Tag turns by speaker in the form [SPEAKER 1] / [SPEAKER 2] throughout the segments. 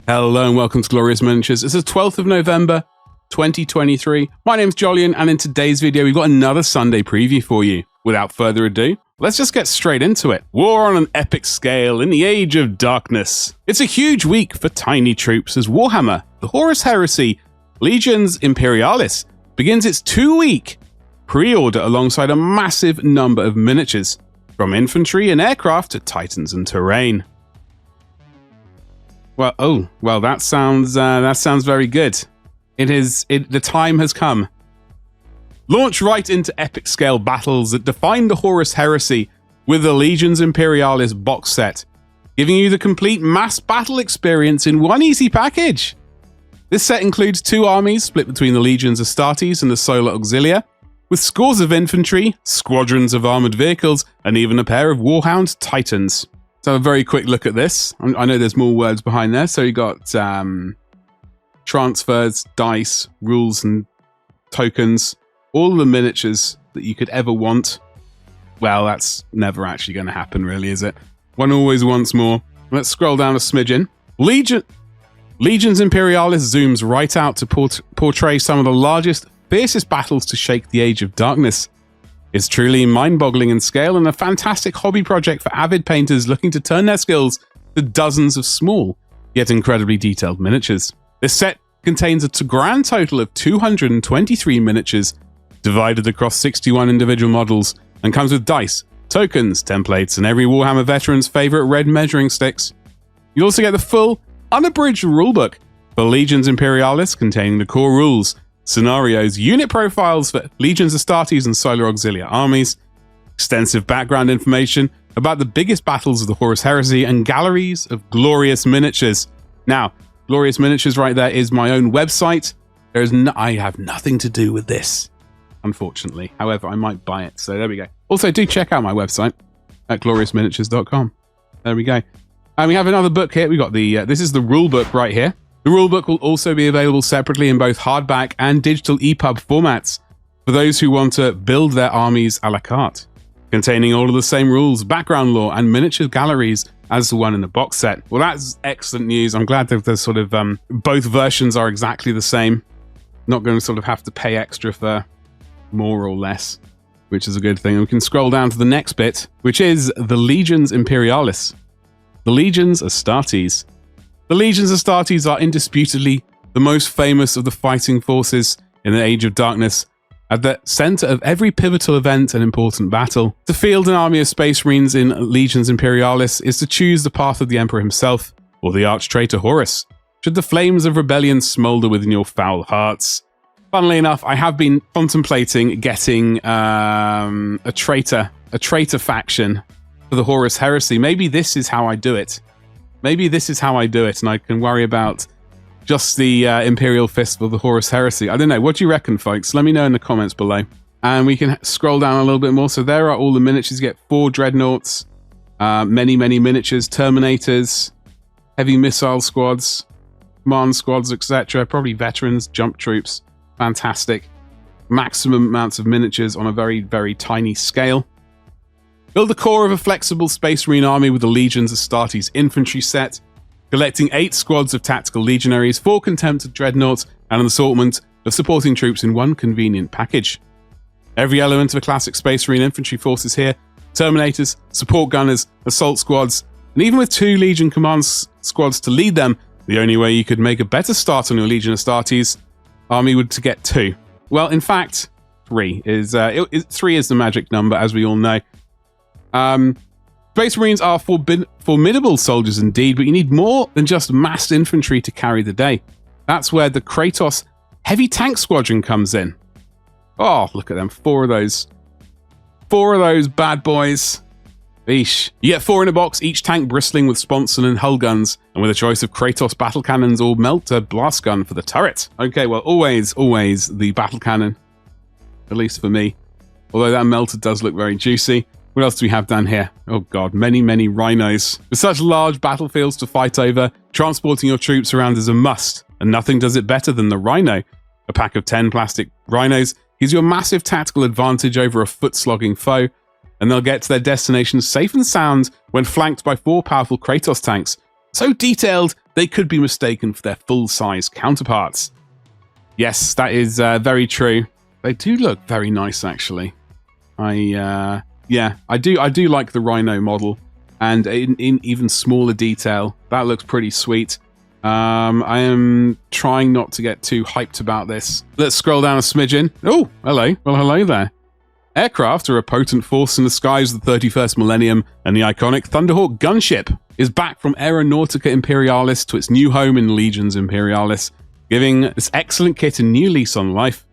[SPEAKER 1] Hello and welcome to Glorious Miniatures. It's the 12th of November, 2023. My name's Jolyon, and in today's video, we've got another Sunday preview for you. Without further ado, let's just get straight into it. War on an epic scale in the Age of Darkness. It's a huge week for tiny troops as Warhammer, the Horus Heresy Legions Imperialis, begins its 2-week pre-order alongside a massive number of miniatures, from infantry and aircraft to titans and terrain. Well, that sounds very good. The time has come. Launch right into epic scale battles that define the Horus Heresy with the Legions Imperialis box set, giving you the complete mass battle experience in one easy package. This set includes 2 armies split between the Legions Astartes and the Solar Auxilia, with scores of infantry, squadrons of armored vehicles, and even a pair of Warhound Titans. So a very quick look at this. I know there's more words behind there. So you got transfers, dice, rules, and tokens. All the miniatures that you could ever want. Well, that's never actually going to happen, really, is it? One always wants more. Let's scroll down a smidgen. Legions Imperialis zooms right out to portray some of the largest, fiercest battles to shake the Age of Darkness. It's truly mind-boggling in scale and a fantastic hobby project for avid painters looking to turn their skills to dozens of small, yet incredibly detailed miniatures. This set contains a grand total of 223 miniatures, divided across 61 individual models, and comes with dice, tokens, templates, and every Warhammer veteran's favourite red measuring sticks. You also get the full, unabridged rulebook for Legions Imperialis, containing the core rules, scenarios, unit profiles for Legions Astartes and Solar Auxilia armies, extensive background information about the biggest battles of the Horus Heresy, and galleries of glorious miniatures. Now, Glorious Miniatures right there is my own website. I have nothing to do with this, unfortunately. However, I might buy it, so there we go. Also, do check out my website at gloriousminiatures.com. There we go. And we have another book here. We got this is the rule book right here. The rulebook will also be available separately in both hardback and digital EPUB formats for those who want to build their armies a la carte, containing all of the same rules, background lore, and miniature galleries as the one in the box set. Well, that's excellent news. I'm glad that there's sort of both versions are exactly the same. Not going to sort of have to pay extra for more or less, which is a good thing. And we can scroll down to the next bit, which is the Legions Imperialis. The Legions Astartes. The Legions Astartes are indisputably the most famous of the fighting forces in the Age of Darkness, at the center of every pivotal event and important battle. To field an army of Space Marines in Legions Imperialis is to choose the path of the Emperor himself, or the arch-traitor Horus, should the flames of rebellion smolder within your foul hearts. Funnily enough, I have been contemplating getting a traitor faction for the Horus Heresy. Maybe this is how I do it. And I can worry about just the Imperial Fist of the Horus Heresy. I don't know. What do you reckon, folks? Let me know in the comments below. And we can scroll down a little bit more. So there are all the miniatures. You get 4 dreadnoughts, many miniatures, Terminators, heavy missile squads, command squads, etc. Probably veterans, jump troops. Fantastic. Maximum amounts of miniatures on a very, very tiny scale. Build the core of a flexible Space Marine army with the Legions Astartes infantry set, collecting 8 squads of tactical legionaries, 4 contempted dreadnoughts, and an assortment of supporting troops in one convenient package. Every element of a classic Space Marine infantry force is here: Terminators, support gunners, assault squads, and even with 2 Legion command squads to lead them, the only way you could make a better start on your Legion Astartes army would to get 2. Well, in fact, 3 is 3 is the magic number, as we all know. Space Marines are formidable soldiers indeed, but you need more than just massed infantry to carry the day. That's where the Kratos heavy tank squadron comes in. Oh, look at them. 4 of those. 4 of those bad boys. Eesh. You get 4 in a box, each tank bristling with sponson and hull guns, and with a choice of Kratos battle cannons or melter blast gun for the turret. Okay, well, always the battle cannon. At least for me. Although that melter does look very juicy. What else do we have down here? Oh god, many rhinos. With such large battlefields to fight over, transporting your troops around is a must, and nothing does it better than the rhino. A pack of 10 plastic rhinos gives you a massive tactical advantage over a foot-slogging foe, and they'll get to their destination safe and sound when flanked by 4 powerful Kratos tanks, so detailed they could be mistaken for their full-size counterparts. Yes, that is very true. They do look very nice, actually. I do like the Rhino model, and in even smaller detail, that looks pretty sweet. I am trying not to get too hyped about this. Let's scroll down a smidgen. Oh, hello. Well, hello there. Aircraft are a potent force in the skies of the 31st millennium, and the iconic Thunderhawk gunship is back from Aeronautica Imperialis to its new home in Legions Imperialis, giving this excellent kit a new lease on life.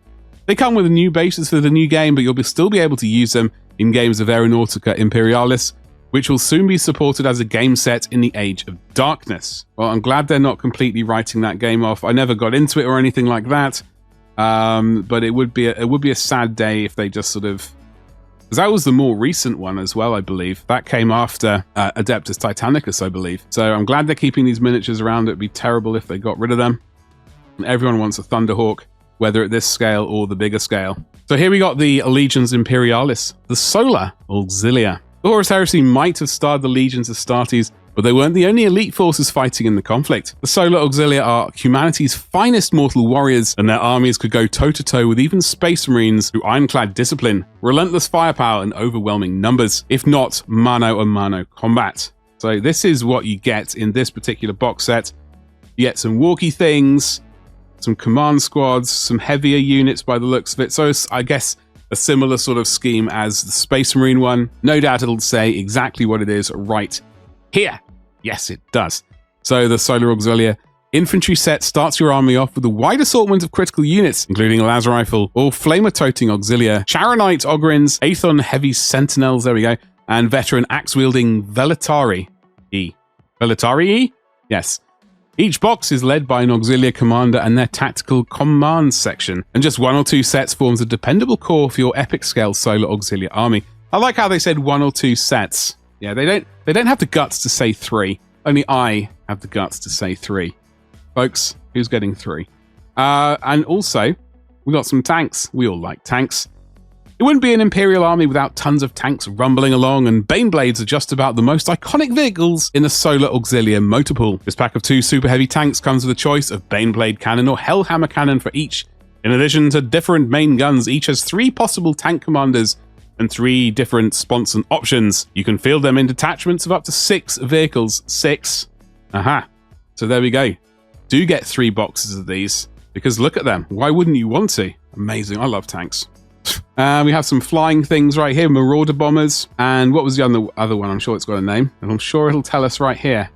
[SPEAKER 1] They come with a new basis for the new game, but you'll still be able to use them in games of Aeronautica Imperialis, which will soon be supported as a game set in the Age of Darkness. Well, I'm glad they're not completely writing that game off. I never got into it or anything like that. But it would be a sad day if they just sort of, because that was the more recent one as well, I believe. That came after Adeptus Titanicus, I believe. So I'm glad they're keeping these miniatures around. It'd be terrible if they got rid of them. And everyone wants a Thunderhawk, whether at this scale or the bigger scale. So here we got the Legions Imperialis, the Solar Auxilia. The Horus Heresy might have starred the Legions Astartes, but they weren't the only elite forces fighting in the conflict. The Solar Auxilia are humanity's finest mortal warriors, and their armies could go toe-to-toe with even Space Marines through ironclad discipline, relentless firepower, and overwhelming numbers, if not mano-a-mano combat. So this is what you get in this particular box set. You get some walkie things, some command squads, some heavier units by the looks of it. So I guess a similar sort of scheme as the Space Marine one. No doubt it'll say exactly what it is right here. Yes, it does. So the Solar Auxilia infantry set starts your army off with a wide assortment of critical units, including a laser rifle, all flamer-toting Auxilia, Charonite Ogrins, Aethon Heavy Sentinels, there we go, and veteran axe-wielding Velatarii. Velatarii? Yes. Each box is led by an Auxilia commander and their tactical command section, and just one or two sets forms a dependable core for your epic scale Solar Auxilia army. I like how they said one or two sets. Yeah, they don't have the guts to say 3. Only I have the guts to say 3. Folks, who's getting 3? And also, we got some tanks. We all like tanks. It wouldn't be an Imperial army without tons of tanks rumbling along, and Baneblades are just about the most iconic vehicles in the Solar Auxilia motor pool. This pack of 2 super heavy tanks comes with a choice of Baneblade cannon or Hellhammer cannon for each. In addition to different main guns, each has 3 possible tank commanders and 3 different sponson options. You can field them in detachments of up to 6 vehicles. 6. Aha. So there we go. Do get 3 boxes of these, because look at them. Why wouldn't you want to? Amazing. I love tanks. We have some flying things right here, Marauder bombers. And what was the other one? I'm sure it's got a name, and I'm sure it'll tell us right here.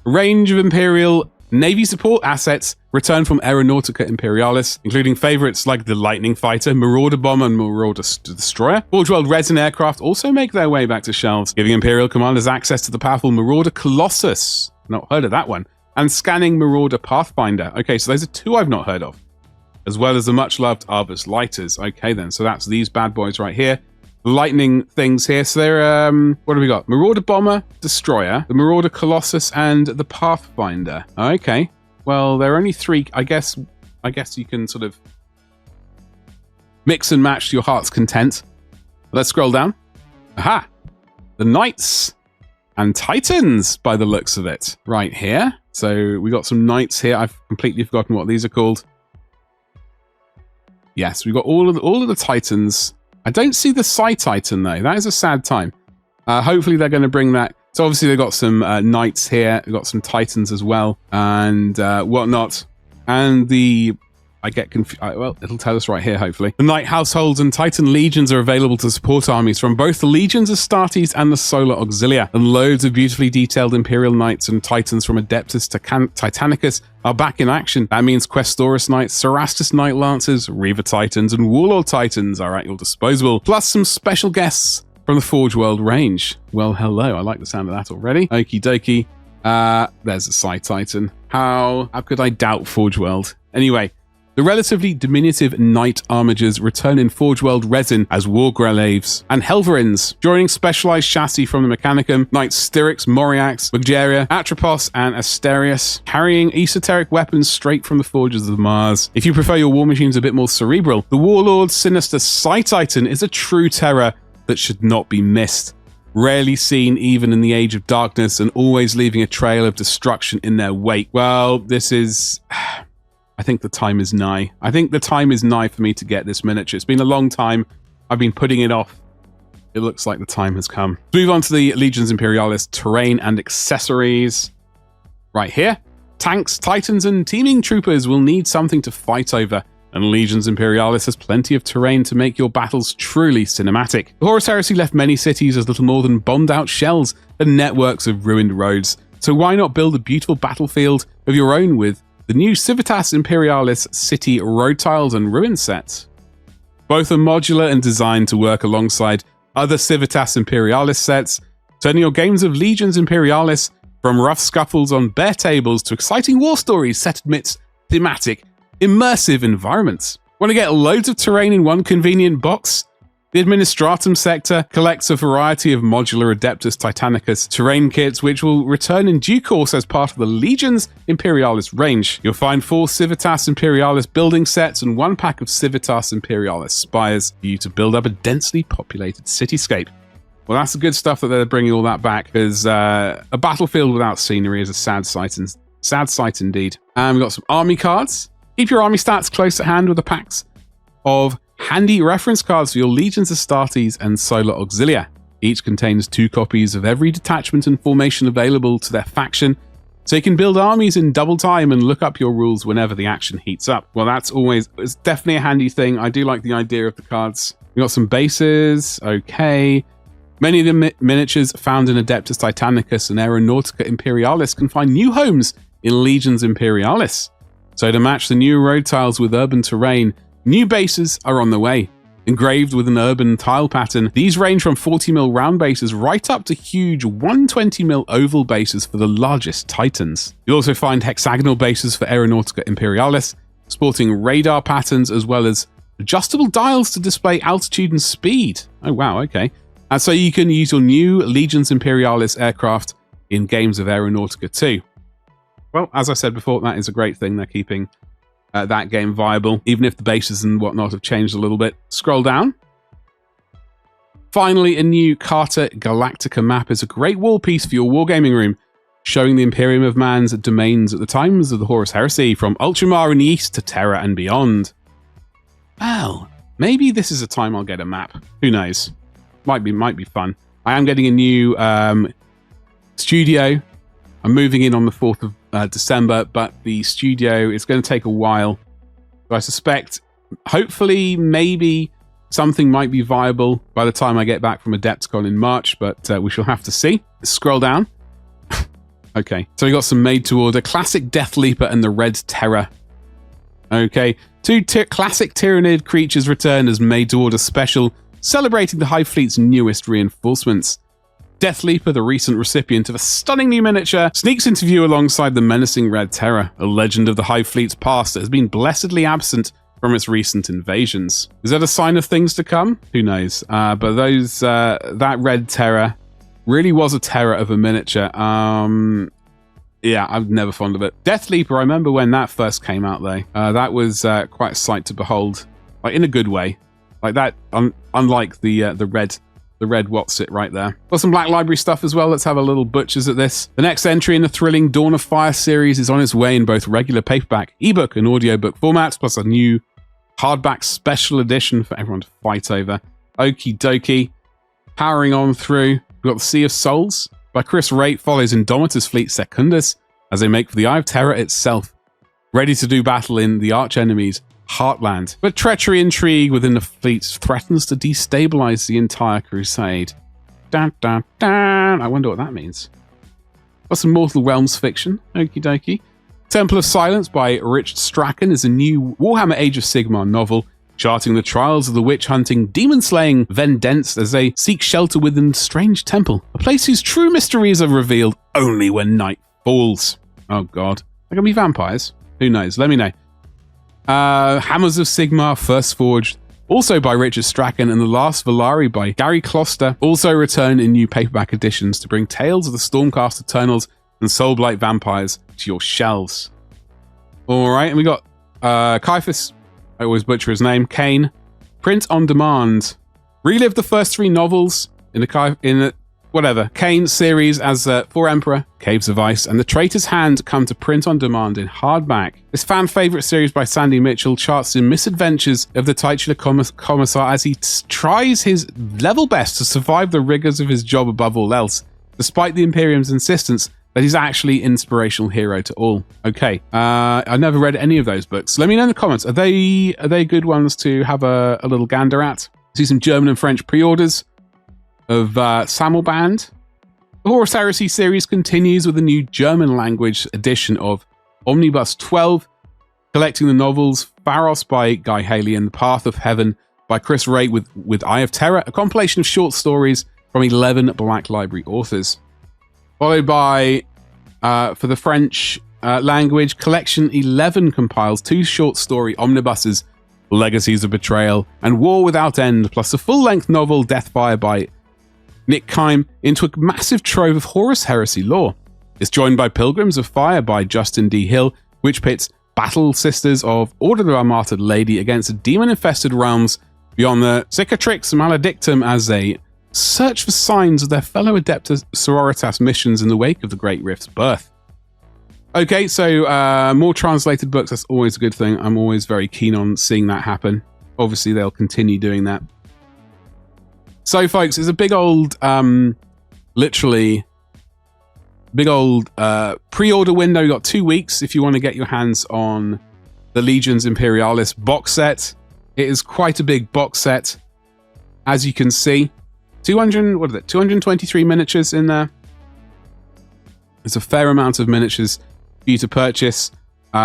[SPEAKER 1] A range of Imperial Navy support assets return from Aeronautica Imperialis, including favorites like the Lightning Fighter, Marauder Bomber, and Marauder Destroyer. Forge World resin aircraft also make their way back to shelves, giving Imperial commanders access to the powerful Marauder Colossus. Not heard of that one. And Scanning Marauder Pathfinder. Okay, so those are 2 I've not heard of, as well as the much-loved Arbus Lighters. Okay, then, so that's these bad boys right here. Lightning things here. So they're, what have we got? Marauder Bomber, Destroyer, the Marauder Colossus, and the Pathfinder. Okay, well, there are only 3. I guess you can sort of mix and match to your heart's content. Let's scroll down. Aha! The Knights and Titans, by the looks of it, right here. So we got some Knights here. I've completely forgotten what these are called. Yes, we've got all of the Titans. I don't see the Psi-Titan, though. That is a sad time. Hopefully they're going to bring that. So obviously they've got some Knights here. We've got some Titans as well, and whatnot. And the... I get confused. Well, it'll tell us right here, hopefully. The Knight Households and Titan Legions are available to support armies from both the Legions Astartes and the Solar Auxilia. And loads of beautifully detailed Imperial Knights and Titans from Adeptus Titanicus are back in action. That means Questoris Knights, Cerastus Knight Lancers, Reaver Titans, and Warlord Titans are at your disposal. Plus some special guests from the Forge World range. Well, hello. I like the sound of that already. Okie dokie. There's a Psi-Titan. How could I doubt Forge World? Anyway, the relatively diminutive Knight Armigers return in Forge World resin as Wargreaves and Helverins, joining specialized chassis from the Mechanicum, Knights Styrax, Moriax, Buggeria, Atropos, and Asterius, carrying esoteric weapons straight from the forges of Mars. If you prefer your war machines a bit more cerebral, the Warlord's sinister Psi-Titan is a true terror that should not be missed. rarely seen even in the Age of Darkness, and always leaving a trail of destruction in their wake. Well, this is... I think the time is nigh. I think the time is nigh for me to get this miniature. It's been a long time. I've been putting it off. It looks like the time has come. Let's move on to the Legions Imperialis terrain and accessories. Right here. Tanks, titans, and teaming troopers will need something to fight over, and Legions Imperialis has plenty of terrain to make your battles truly cinematic. The Horus Heresy left many cities as little more than bombed-out shells and networks of ruined roads, so why not build a beautiful battlefield of your own with the new Civitas Imperialis city road tiles and ruin sets? Both are modular and designed to work alongside other Civitas Imperialis sets, turning your games of Legions Imperialis from rough scuffles on bare tables to exciting war stories set amidst thematic, immersive environments. Want to get loads of terrain in one convenient box? The Administratum sector collects a variety of modular Adeptus Titanicus terrain kits, which will return in due course as part of the Legions Imperialis range. You'll find 4 Civitas Imperialis building sets and 1 pack of Civitas Imperialis spires for you to build up a densely populated cityscape. Well, that's the good stuff that they're bringing all that back, because a battlefield without scenery is a sad sight indeed. And we've got some army cards. Keep your army stats close at hand with the packs of handy reference cards for your Legions Astartes and Solar Auxilia. Each contains 2 copies of every detachment and formation available to their faction, so you can build armies in double time and look up your rules whenever the action heats up. Well, it's definitely a handy thing. I do like the idea of the cards. We've got some bases. Okay. Many of the miniatures found in Adeptus Titanicus and Aeronautica Imperialis can find new homes in Legions Imperialis. So to match the new road tiles with urban terrain, new bases are on the way. Engraved with an urban tile pattern, these range from 40mm round bases right up to huge 120mm oval bases for the largest titans. You'll also find hexagonal bases for Aeronautica Imperialis, sporting radar patterns as well as adjustable dials to display altitude and speed. Oh wow, okay. And so you can use your new Legions Imperialis aircraft in games of Aeronautica too. Well, as I said before, that is a great thing. They're keeping that game viable, even if the bases and whatnot have changed a little bit. Scroll down. Finally, a new Carta Galactica map is a great wall piece for your wargaming room, showing the Imperium of Man's domains at the times of the Horus Heresy, from Ultramar in the east to Terra and beyond. Well, maybe this is a time I'll get a map. Who knows? Might be fun. I am getting a new studio. I'm moving in on the 4th of December, but the studio is going to take a while. So I suspect, hopefully, maybe something might be viable by the time I get back from Adepticon in March, but we shall have to see. Scroll down. Okay, so we got some made to order. Classic Death Leaper and the Red Terror. Okay, 2 classic Tyrannid creatures return as made to order special, celebrating the Hive Fleet's newest reinforcements. Death Leaper, the recent recipient of a stunning new miniature, sneaks into view alongside the menacing Red Terror, a legend of the Hive Fleet's past that has been blessedly absent from its recent invasions. Is that a sign of things to come? Who knows? But that Red Terror really was a terror of a miniature. Yeah, I'm never fond of it. Death Leaper, I remember when that first came out though. That was quite a sight to behold, like in a good way. Like that, unlike the red What's-It right there. Got some Black Library stuff as well. Let's have a little butchers at this. The next entry in the thrilling Dawn of Fire series is on its way in both regular paperback, ebook, and audiobook formats, plus a new hardback special edition for everyone to fight over. Okie dokie. Powering on through, we've got The Sea of Souls by Chris Raitt follows Indomitus Fleet Secundus as they make for the Eye of Terror itself, ready to do battle in the arch-enemy's Heartland. But treachery intrigue within the fleet threatens to destabilize the entire crusade. Dun, dun, dun. I wonder what that means. Got some Mortal Realms fiction. Okie dokie. Temple of Silence by Richard Strachan is a new Warhammer Age of Sigmar novel charting the trials of the witch-hunting, demon-slaying Vendents as they seek shelter within a strange temple, a place whose true mysteries are revealed only when night falls. Oh god. They're gonna be vampires? Who knows? Let me know. Hammers of Sigmar First Forged, also by Richard Strachan, and The Last Valari by Gary Kloster also return in new paperback editions to bring tales of the Stormcast Eternals and Soulblight vampires to your shelves. Alright, and we got Caiaphas, I always butcher his name, Kane, print on demand. Relive the first 3 novels in the whatever. Kane series as For Emperor, Caves of Ice, and The Traitor's Hand come to print on demand in hardback. This fan-favorite series by Sandy Mitchell charts the misadventures of the titular commissar as he tries his level best to survive the rigors of his job above all else, despite the Imperium's insistence that he's actually inspirational hero to all. Okay, I never read any of those books. Let me know in the comments. Are they good ones to have a little gander at? See some German and French pre-orders of Sammelband. The Horus Heresy series continues with a new German language edition of Omnibus 12, collecting the novels Pharos by Guy Haley and The Path of Heaven by Chris Ray with Eye of Terror, a compilation of short stories from 11 Black Library authors. Followed by, for the French language, Collection 11 compiles 2 short story omnibuses, Legacies of Betrayal and War Without End, plus a full-length novel, Deathfire by Nick Kime, into a massive trove of Horus Heresy lore. It's joined by Pilgrims of Fire by Justin D. Hill, which pits battle sisters of Order of our Martyred Lady against demon-infested realms beyond the Cicatrix Maledictum as they search for signs of their fellow Adeptus Sororitas missions in the wake of the Great Rift's birth. Okay, so more translated books, that's always a good thing. I'm always very keen on seeing that happen. Obviously, they'll continue doing that. So, folks, it's a big old, literally, big old pre-order window. You've got 2 weeks if you want to get your hands on the Legions Imperialis box set. It is quite a big box set, as you can see. 223 miniatures in there. There's a fair amount of miniatures for you to purchase. Who's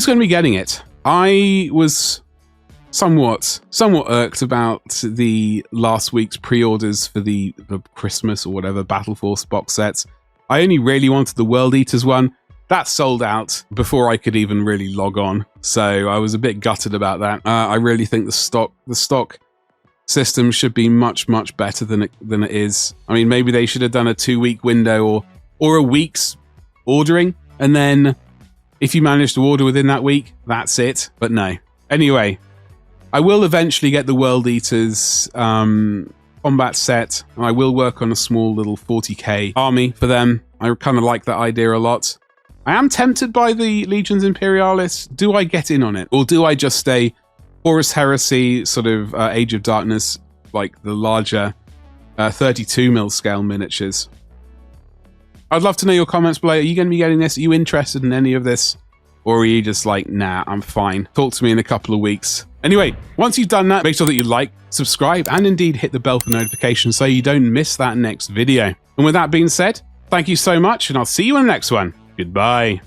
[SPEAKER 1] going to be getting it? I was somewhat irked about the last week's pre-orders for the Christmas or whatever Battle Force box sets. I only really wanted the World Eaters one. That sold out before I could even really log on, so I was a bit gutted about that. I really think the stock system should be much better than it is. I mean, maybe they should have done a 2-week window or a week's ordering, and then if you manage to order within that week, that's it. But no. Anyway, I will eventually get the World Eaters combat set, and I will work on a small little 40k army for them. I kind of like that idea a lot. I am tempted by the Legions Imperialis. Do I get in on it? Or do I just stay Horus Heresy, sort of Age of Darkness, like the larger 32mm scale miniatures? I'd love to know your comments below. Are you going to be getting this? Are you interested in any of this? Or are you just like, nah, I'm fine. Talk to me in a couple of weeks. Anyway, once you've done that, make sure that you like, subscribe, and indeed hit the bell for notifications so you don't miss that next video. And with that being said, thank you so much, and I'll see you in the next one. Goodbye.